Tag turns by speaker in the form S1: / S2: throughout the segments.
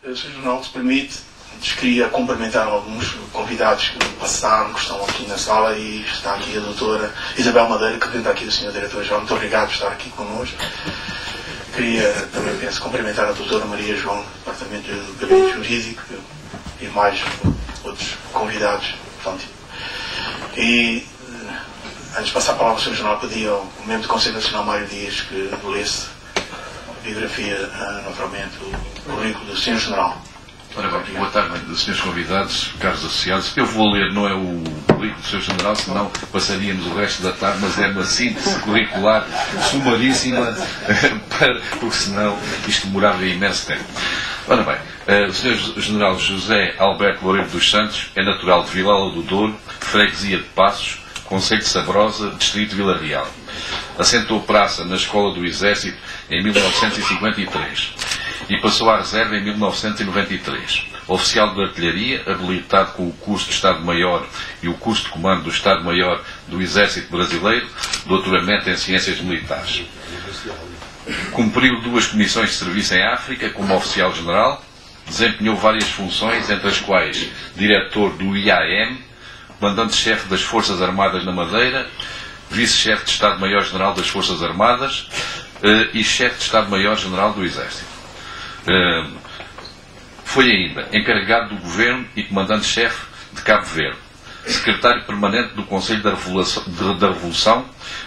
S1: Sr. Jornal, se permite, queria cumprimentar alguns convidados que passaram, que estão aqui na sala, e está aqui a doutora Isabel Madeira, que representa aqui o Sr. Diretor-Geral. Muito obrigado por estar aqui connosco. Queria também, cumprimentar a doutora Maria João, do Departamento do Gabinete Jurídico, e mais outros convidados. Portanto, e antes de passar a palavra ao Sr. Jornal, pedi ao membro do Conselho Nacional, Mário Dias, que lesse a biografia, naturalmente, o currículo do Sr. Jornal.
S2: Ora bem, boa tarde, senhores convidados, caros associados. Eu vou ler, não é o currículo do Sr. General, senão passaríamos o resto da tarde, mas é uma síntese curricular sumaríssima, porque senão isto demorava imenso tempo. Ora bem, o Sr. General José Alberto Loureiro dos Santos é natural de Vilela do Douro, freguesia de Passos, concelho de Sabrosa, distrito de Vila Real. Assentou praça na Escola do Exército em 1953 e passou à reserva em 1993. Oficial de artilharia, habilitado com o curso de Estado-Maior e o curso de comando do Estado-Maior do Exército Brasileiro, doutoramento em Ciências Militares. Cumpriu 2 comissões de serviço em África como oficial-general, desempenhou várias funções, entre as quais diretor do IAM, comandante-chefe das Forças Armadas na Madeira, vice-chefe de Estado-Maior-General das Forças Armadas e chefe de Estado-Maior-General do Exército. Foi ainda encarregado do Governo e comandante-chefe de Cabo Verde, secretário permanente do Conselho da Revolução,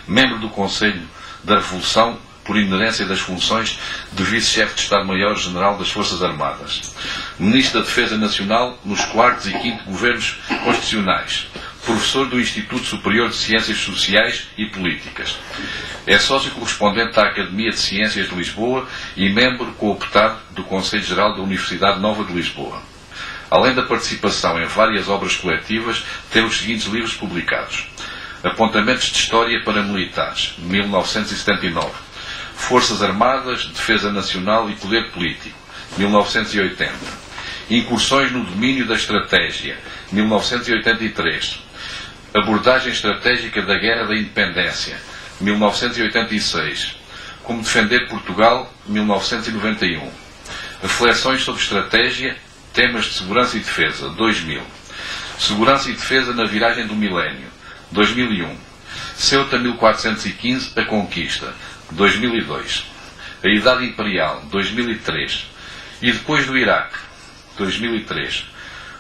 S2: membro do Conselho da Revolução por inerência das funções de vice-chefe de Estado-Maior-General das Forças Armadas, ministro da Defesa Nacional nos 4º e 5º governos constitucionais, professor do Instituto Superior de Ciências Sociais e Políticas. É sócio correspondente da Academia de Ciências de Lisboa e membro cooptado do Conselho Geral da Universidade Nova de Lisboa. Além da participação em várias obras coletivas, tem os seguintes livros publicados: Apontamentos de História para Militares, 1979. Forças Armadas, Defesa Nacional e Poder Político, 1980. Incursões no Domínio da Estratégia, 1983. Abordagem Estratégica da Guerra da Independência, 1986. Como Defender Portugal, 1991. Reflexões sobre Estratégia, Temas de Segurança e Defesa, 2000. Segurança e Defesa na Viragem do Milénio, 2001. Ceuta 1415, A Conquista, 2002. A Idade Imperial, 2003. E depois do Iraque, 2003.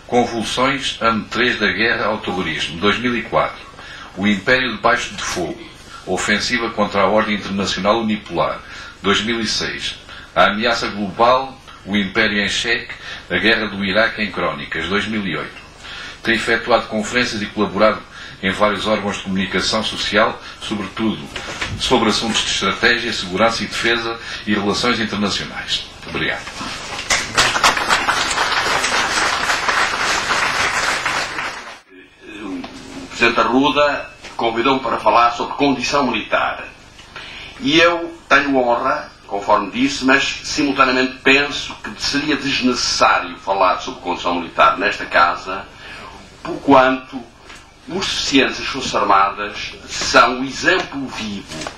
S2: Convulsões, ano 3 da Guerra ao Terrorismo, 2004. O Império debaixo de fogo, Ofensiva contra a Ordem Internacional Unipolar, 2006. A Ameaça Global, o Império em Xeque, a Guerra do Iraque em Crónicas, 2008. Tem efetuado conferências e colaborado em vários órgãos de comunicação social, sobretudo sobre assuntos de estratégia, segurança e defesa e relações internacionais. Obrigado.
S3: O Presidente Arruda convidou-me para falar sobre condição militar. E eu tenho honra, conforme disse, mas simultaneamente penso que seria desnecessário falar sobre condição militar nesta casa, porquanto os suficientes das Forças Armadas são o exemplo vivo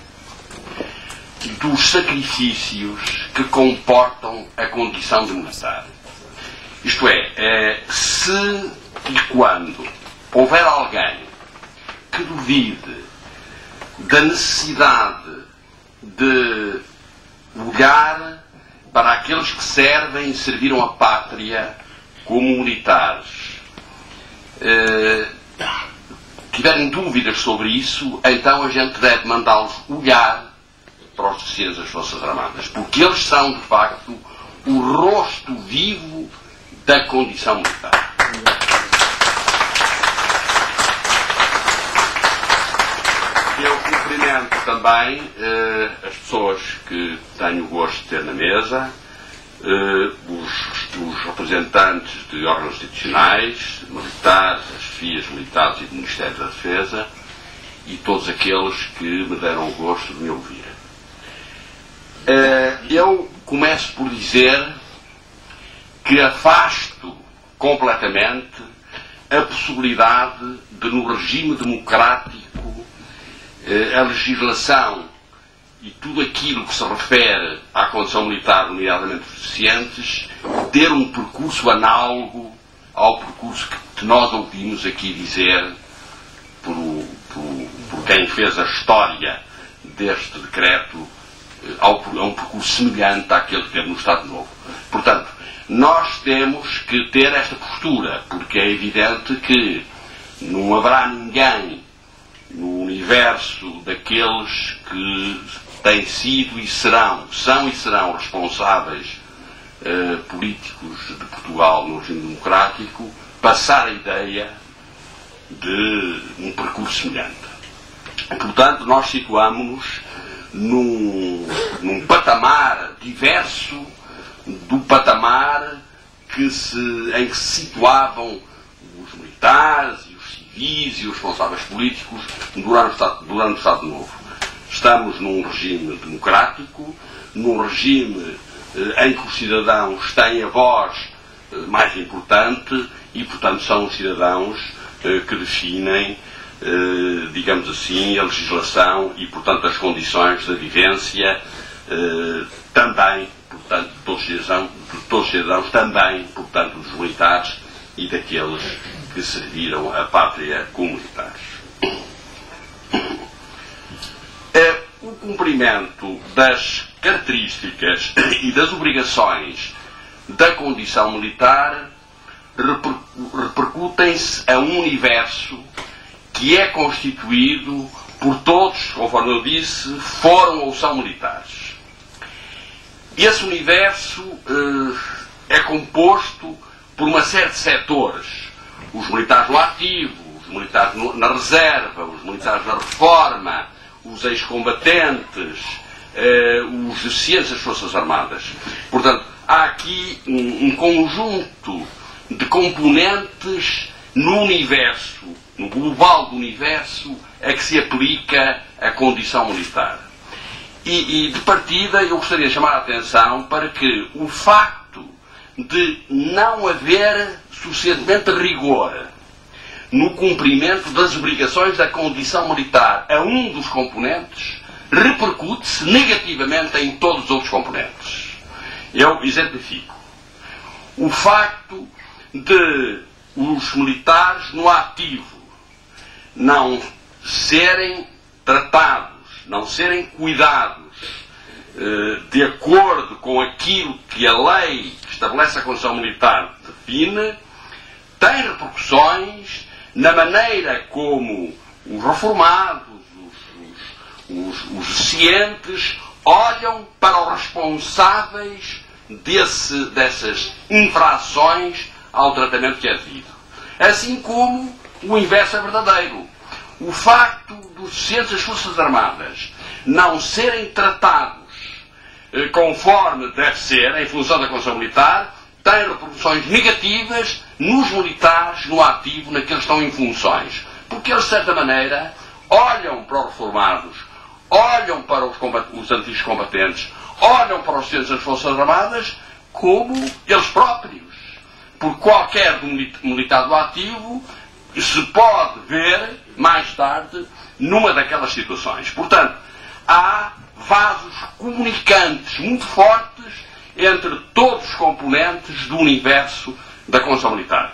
S3: dos sacrifícios que comportam a condição de militar. Isto é, se e quando houver alguém que duvide da necessidade de olhar para aqueles que servem e serviram a pátria como militares, tiverem dúvidas sobre isso, então a gente deve mandá-los olhar para os oficiais das Forças Armadas, porque eles são, de facto, o rosto vivo da condição militar. Eu cumprimento também as pessoas que tenho o gosto de ter na mesa, os representantes de órgãos institucionais, militares, as FIAs militares e do Ministério da Defesa e todos aqueles que me deram o gosto de me ouvir. Eu começo por dizer que afasto completamente a possibilidade de, no regime democrático, a legislação e tudo aquilo que se refere à condição militar, nomeadamente os deficientes, ter um percurso análogo ao percurso que nós ouvimos aqui dizer por quem fez a história deste decreto, a um percurso semelhante àquele que teve no Estado Novo. Portanto, nós temos que ter esta postura, porque é evidente que não haverá ninguém no universo daqueles que têm sido e são responsáveis políticos de Portugal no regime democrático, passar a ideia de um percurso semelhante. Portanto, nós situamos-nos num patamar diverso do patamar em que se situavam os militares e os civis e os responsáveis políticos durante o Estado Novo. Estamos num regime democrático, num regime em que os cidadãos têm a voz mais importante e, portanto, são os cidadãos que definem, digamos assim, a legislação e, portanto, as condições da vivência também, portanto, de todos os cidadãos, também, portanto, dos militares e daqueles que serviram a pátria como militares. O cumprimento das características e das obrigações da condição militar repercutem-se a um universo que é constituído por todos, conforme eu disse, foram ou são militares. Esse universo é composto por uma série de setores. Os militares no ativo, os militares na reserva, os militares na reforma, os ex-combatentes, os deficientes das Forças Armadas. Portanto, há aqui um conjunto de componentes no universo, no global do universo, a que se aplica a condição militar. E de partida, eu gostaria de chamar a atenção para que o facto de não haver suficientemente rigor no cumprimento das obrigações da condição militar a um dos componentes repercute-se negativamente em todos os outros componentes. Eu exemplifico. O facto de os militares no ativo não serem tratados, não serem cuidados de acordo com aquilo que a lei que estabelece a condição militar define, tem repercussões na maneira como os reformados, os cientes, olham para os responsáveis dessas infrações ao tratamento que é devido. Assim como o inverso é verdadeiro. O facto dos cientes das Forças Armadas não serem tratados conforme deve ser, em função da condição militar, tem repercussões negativas nos militares, no ativo, naqueles que estão em funções. Porque eles, de certa maneira, olham para os reformados, olham para os antigos combatentes, olham para os cientes das Forças Armadas como eles próprios. Por qualquer militar do ativo se pode ver, mais tarde, numa daquelas situações. Portanto, há vasos comunicantes muito fortes entre todos os componentes do universo da condição militar.